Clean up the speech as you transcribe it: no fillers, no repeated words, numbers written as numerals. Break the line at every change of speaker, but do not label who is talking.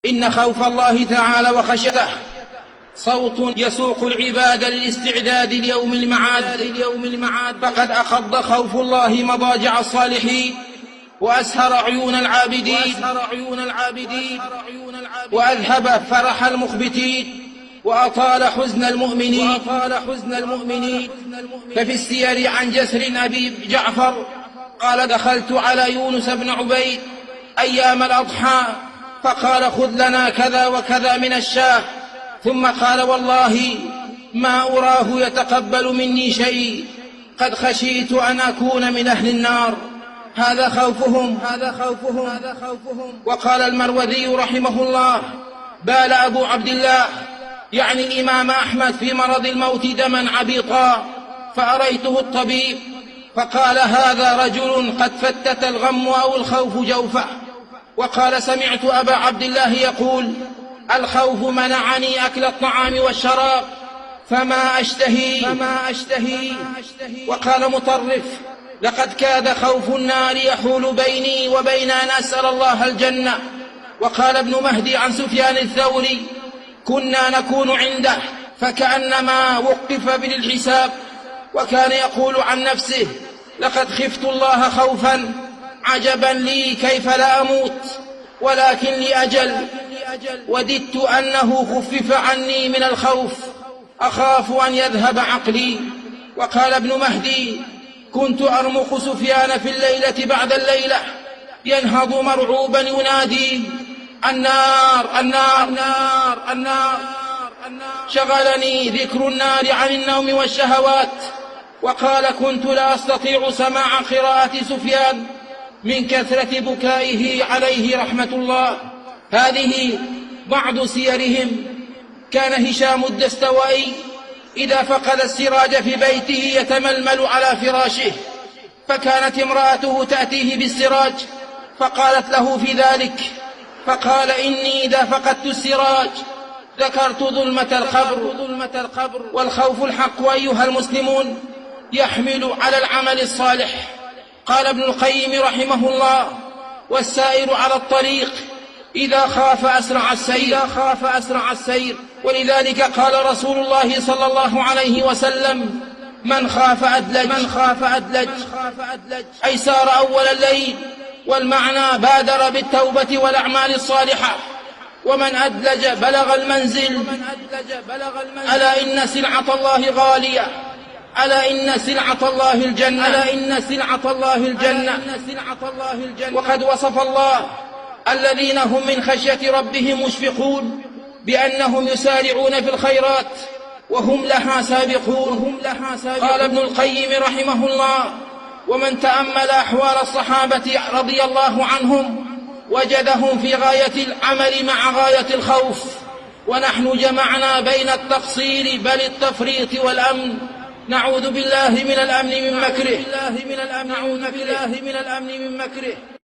إن خوف الله تعالى وخشيته صوت يسوق العباد للاستعداد ليوم المعاد فقد أخض خوف الله مضاجع الصالحين وأسهر عيون العابدين وأذهب فرح المخبتين وأطال حزن المؤمنين. ففي السير عن جسر أبي جعفر قال: دخلت على يونس بن عبيد أيام الأضحى فقال: خذ لنا كذا وكذا من الشاة، ثم قال: والله ما أراه يتقبل مني شيء، قد خشيت أن أكون من أهل النار. هذا خوفهم. وقال المروذي رحمه الله: بال أبو عبد الله يعني الإمام أحمد في مرض الموت دما عبيطا، فأريته الطبيب فقال: هذا رجل قد فتت الغم أو الخوف جوفه. وقال: سمعت أبا عبد الله يقول: الخوف منعني أكل الطعام والشراب فما أشتهي. وقال مطرف: لقد كاد خوف النار يحول بيني وبين أن أسأل الله الجنة. وقال ابن مهدي عن سفيان الثوري: كنا نكون عنده فكأنما وقف بالحساب، وكان يقول عن نفسه: لقد خفت الله خوفا عجبا لي كيف لا أموت ولكن لأجل، وددت أنه خفف عني من الخوف، أخاف أن يذهب عقلي. وقال ابن مهدي: كنت أرمق سفيان في الليلة بعد الليلة ينهض مرعوبا ينادي: النار النار النار النار. شغلني ذكر النار عن النوم والشهوات. وقال: كنت لا أستطيع سماع قراءة سفيان من كثرة بكائه عليه رحمة الله. هذه بعض سيرهم. كان هشام الدستوائي إذا فقد السراج في بيته يتململ على فراشه، فكانت امرأته تأتيه بالسراج فقالت له في ذلك، فقال: إني إذا فقدت السراج ذكرت ظلمة القبر. والخوف الحق أيها المسلمون يحمل على العمل الصالح. قال ابن القيم رحمه الله: والسائر على الطريق إذا خاف أسرع السير. ولذلك قال رسول الله صلى الله عليه وسلم: من خاف أدلج أي سار أول الليل، والمعنى بادر بالتوبة والأعمال الصالحة. ومن أدلج بلغ المنزل. ألا إن سلعة الله غالية، ألا إن سلعة الله الجنة. وقد وصف الله الذين هم من خشية ربهم مشفقون بأنهم يسارعون في الخيرات وهم لها سابقون. قال ابن القيم رحمه الله: ومن تأمل أحوال الصحابة رضي الله عنهم وجدهم في غاية العمل مع غاية الخوف، ونحن جمعنا بين التقصير بل التفريط والأمن. نعوذ بالله من الأمن من مكره.